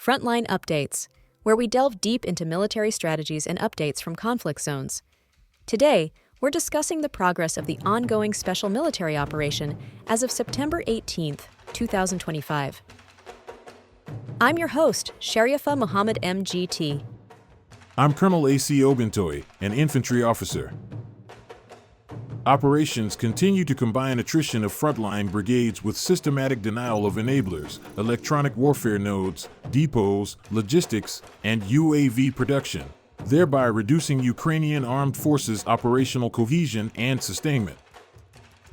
Frontline Updates, where we delve deep into military strategies and updates from conflict zones. Today, we're discussing the progress of the ongoing special military operation as of September 18, 2025. I'm your host, Sharifa Mohammed MGT. I'm Colonel A.C. Oguntoye, an infantry officer. Operations continue to combine attrition of frontline brigades with systematic denial of enablers, electronic warfare nodes, depots, logistics, and UAV production, thereby reducing Ukrainian armed forces' operational cohesion and sustainment.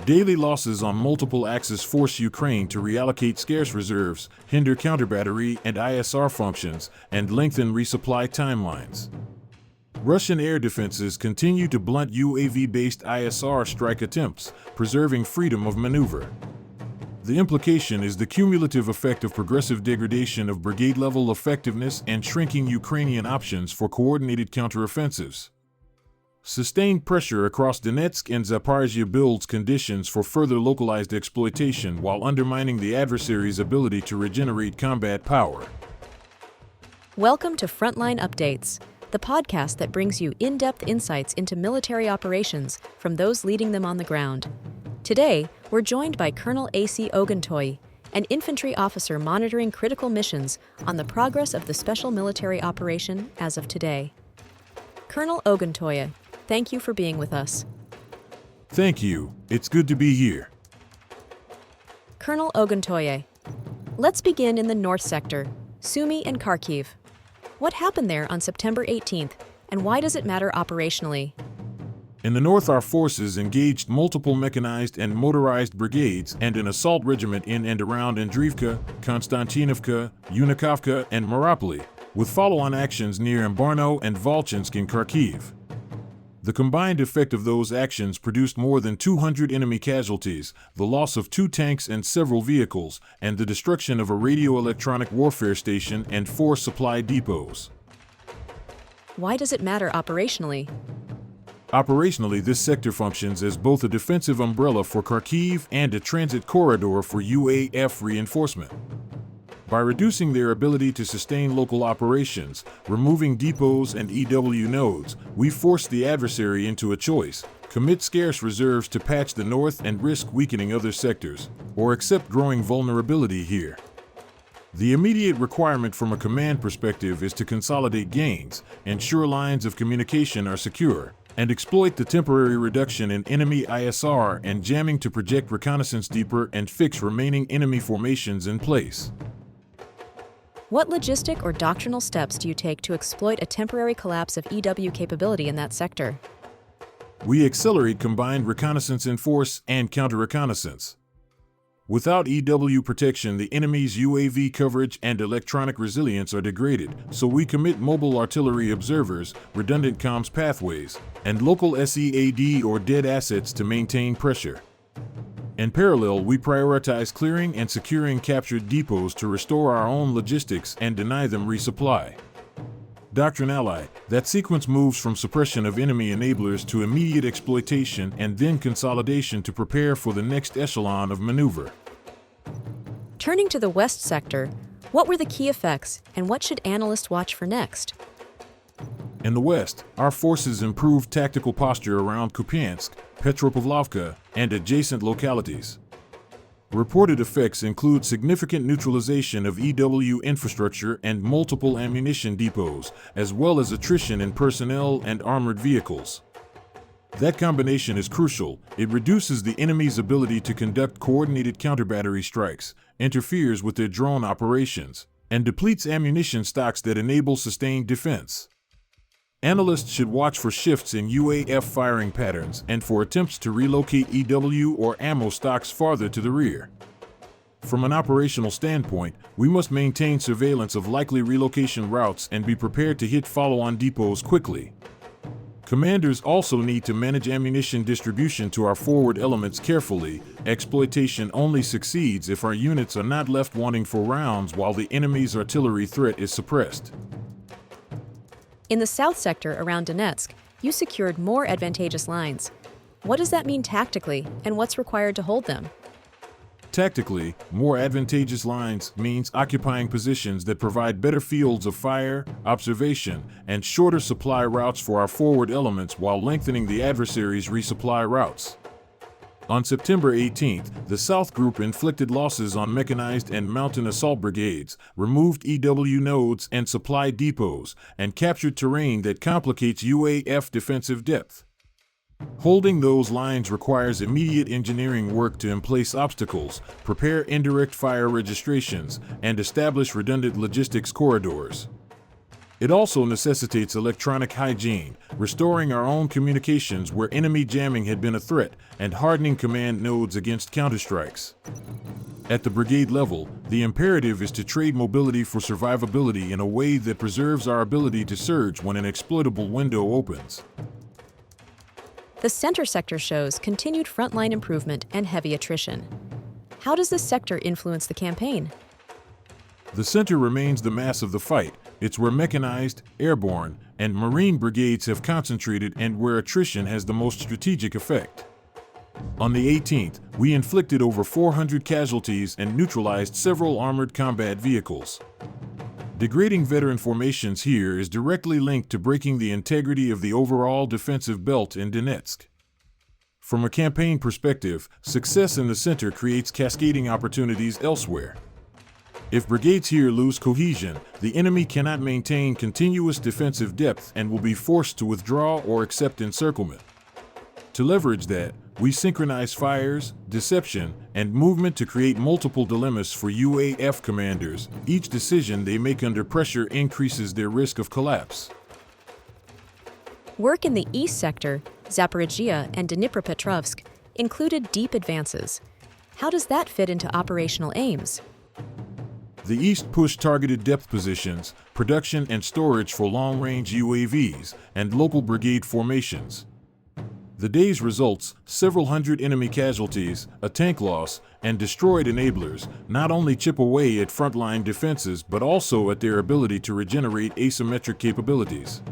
Daily losses on multiple axes force Ukraine to reallocate scarce reserves, hinder counterbattery and ISR functions, and lengthen resupply timelines. Russian air defenses continue to blunt UAV-based ISR strike attempts, preserving freedom of maneuver. The implication is the cumulative effect of progressive degradation of brigade-level effectiveness and shrinking Ukrainian options for coordinated counteroffensives. Sustained pressure across Donetsk and Zaporizhzhia builds conditions for further localized exploitation while undermining the adversary's ability to regenerate combat power. Welcome to Frontline Updates, the podcast that brings you in-depth insights into military operations from those leading them on the ground. Today, we're joined by Colonel A.C. Oguntoye, an infantry officer monitoring critical missions on the progress of the special military operation as of today. Colonel Oguntoye, thank you for being with us. Thank you. It's good to be here. Colonel Oguntoye, let's begin in the North Sector, Sumy and Kharkiv. What happened there on September 18th, and why does it matter operationally? In the north, our forces engaged multiple mechanized and motorized brigades and an assault regiment in and around Dnipropetrovsk, Konstantinovka, Unikovka, and Mariupol, with follow-on actions near Mbarno and Volchansk in Kharkiv. The combined effect of those actions produced more than 200 enemy casualties, the loss of 2 tanks and several vehicles, and the destruction of a radio-electronic warfare station and 4 supply depots. Why does it matter operationally? Operationally, this sector functions as both a defensive umbrella for Kharkiv and a transit corridor for UAF reinforcement. By reducing their ability to sustain local operations, removing depots and EW nodes, we force the adversary into a choice: commit scarce reserves to patch the north and risk weakening other sectors, or accept growing vulnerability here. The immediate requirement from a command perspective is to consolidate gains, ensure lines of communication are secure, and exploit the temporary reduction in enemy ISR and jamming to project reconnaissance deeper and fix remaining enemy formations in place. What logistic or doctrinal steps do you take to exploit a temporary collapse of EW capability in that sector? We accelerate combined reconnaissance in force and counter-reconnaissance. Without EW protection, the enemy's UAV coverage and electronic resilience are degraded, so we commit mobile artillery observers, redundant comms pathways, and local SEAD or dead assets to maintain pressure. In parallel, we prioritize clearing and securing captured depots to restore our own logistics and deny them resupply. Doctrinally, that sequence moves from suppression of enemy enablers to immediate exploitation and then consolidation to prepare for the next echelon of maneuver. Turning to the West Sector, what were the key effects and what should analysts watch for next? In the West, our forces improved tactical posture around Kupiansk, Petropavlovka, and adjacent localities. Reported effects include significant neutralization of EW infrastructure and multiple ammunition depots, as well as attrition in personnel and armored vehicles. That combination is crucial. It reduces the enemy's ability to conduct coordinated counterbattery strikes, interferes with their drone operations, and depletes ammunition stocks that enable sustained defense. Analysts should watch for shifts in UAF firing patterns and for attempts to relocate EW or ammo stocks farther to the rear. From an operational standpoint, we must maintain surveillance of likely relocation routes and be prepared to hit follow-on depots quickly. Commanders also need to manage ammunition distribution to our forward elements carefully. Exploitation only succeeds if our units are not left wanting for rounds while the enemy's artillery threat is suppressed. In the South Sector around Donetsk, you secured more advantageous lines. What does that mean tactically, and what's required to hold them? Tactically, more advantageous lines means occupying positions that provide better fields of fire, observation, and shorter supply routes for our forward elements while lengthening the adversary's resupply routes. On September 18th, the South Group inflicted losses on mechanized and mountain assault brigades, removed EW nodes and supply depots, and captured terrain that complicates UAF defensive depth. Holding those lines requires immediate engineering work to emplace obstacles, prepare indirect fire registrations, and establish redundant logistics corridors. It also necessitates electronic hygiene, restoring our own communications where enemy jamming had been a threat, and hardening command nodes against counterstrikes. At the brigade level, the imperative is to trade mobility for survivability in a way that preserves our ability to surge when an exploitable window opens. The center sector shows continued frontline improvement and heavy attrition. How does this sector influence the campaign? The center remains the mass of the fight. It's where mechanized, airborne, and marine brigades have concentrated and where attrition has the most strategic effect. On the 18th, we inflicted over 400 casualties and neutralized several armored combat vehicles. Degrading veteran formations here is directly linked to breaking the integrity of the overall defensive belt in Donetsk. From a campaign perspective, success in the center creates cascading opportunities elsewhere. If brigades here lose cohesion, the enemy cannot maintain continuous defensive depth and will be forced to withdraw or accept encirclement. To leverage that, we synchronize fires, deception, and movement to create multiple dilemmas for UAF commanders. Each decision they make under pressure increases their risk of collapse. Work in the east sector, Zaporizhzhia and Dnipropetrovsk, included deep advances. How does that fit into operational aims? The East pushed targeted depth positions, production and storage for long-range UAVs, and local brigade formations. The day's results, several hundred enemy casualties, a tank loss, and destroyed enablers, not only chip away at frontline defenses but also at their ability to regenerate asymmetric capabilities.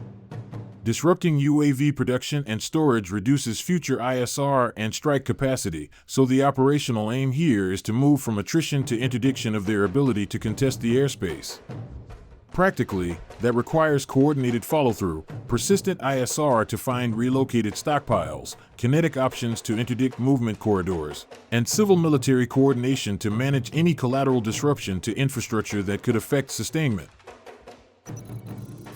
Disrupting UAV production and storage reduces future ISR and strike capacity, so the operational aim here is to move from attrition to interdiction of their ability to contest the airspace. Practically, that requires coordinated follow-through, persistent ISR to find relocated stockpiles, kinetic options to interdict movement corridors, and civil-military coordination to manage any collateral disruption to infrastructure that could affect sustainment.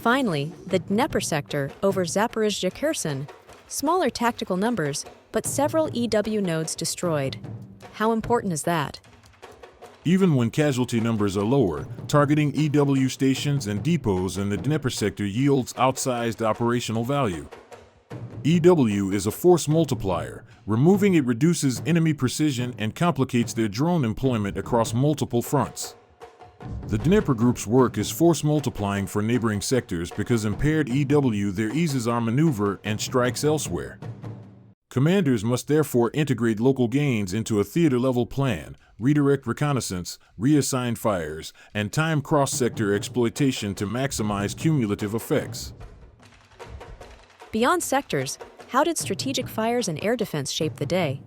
Finally, the Dnepr sector over Zaporizhzhia and Kherson. Smaller tactical numbers, but several EW nodes destroyed. How important is that? Even when casualty numbers are lower, targeting EW stations and depots in the Dnepr sector yields outsized operational value. EW is a force multiplier. Removing it reduces enemy precision and complicates their drone employment across multiple fronts. The Dnipro Group's work is force multiplying for neighboring sectors because impaired EW there eases our maneuver and strikes elsewhere. Commanders must therefore integrate local gains into a theater-level plan, redirect reconnaissance, reassign fires, and time cross-sector exploitation to maximize cumulative effects. Beyond sectors, how did strategic fires and air defense shape the day?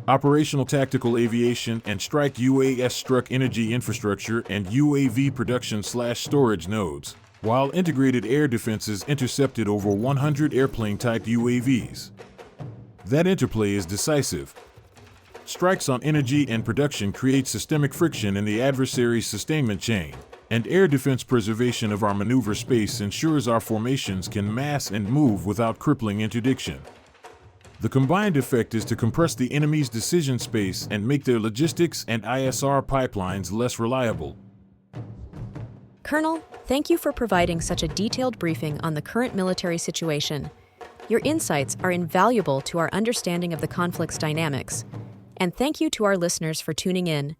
Operational tactical aviation and strike UAS struck energy infrastructure and UAV production/storage nodes, while integrated air defenses intercepted over 100 airplane-type UAVs. That interplay is decisive. Strikes on energy and production create systemic friction in the adversary's sustainment chain, and air defense preservation of our maneuver space ensures our formations can mass and move without crippling interdiction. The combined effect is to compress the enemy's decision space and make their logistics and ISR pipelines less reliable. Colonel, thank you for providing such a detailed briefing on the current military situation. Your insights are invaluable to our understanding of the conflict's dynamics. And thank you to our listeners for tuning in.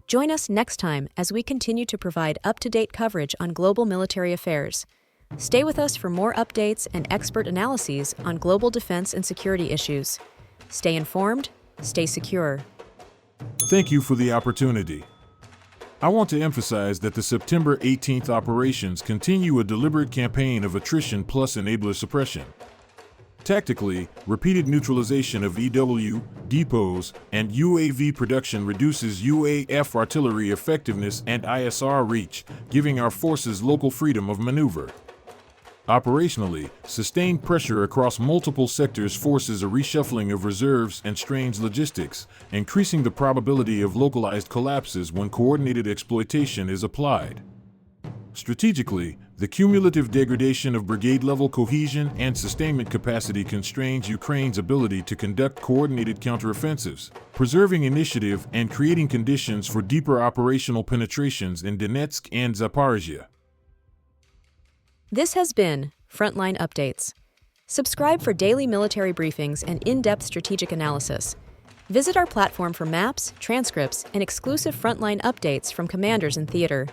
Join us next time as we continue to provide up-to-date coverage on global military affairs. Stay with us for more updates and expert analyses on global defense and security issues. Stay informed, stay secure. Thank you for the opportunity. I want to emphasize that the September 18th operations continue a deliberate campaign of attrition plus enabler suppression. Tactically, repeated neutralization of EW, depots, and UAV production reduces UAF artillery effectiveness and ISR reach, giving our forces local freedom of maneuver. Operationally, sustained pressure across multiple sectors forces a reshuffling of reserves and strains logistics, increasing the probability of localized collapses when coordinated exploitation is applied. Strategically, the cumulative degradation of brigade-level cohesion and sustainment capacity constrains Ukraine's ability to conduct coordinated counteroffensives, preserving initiative and creating conditions for deeper operational penetrations in Donetsk and Zaporizhzhia. This has been Frontline Updates. Subscribe for daily military briefings and in-depth strategic analysis. Visit our platform for maps, transcripts, and exclusive frontline updates from commanders in theater.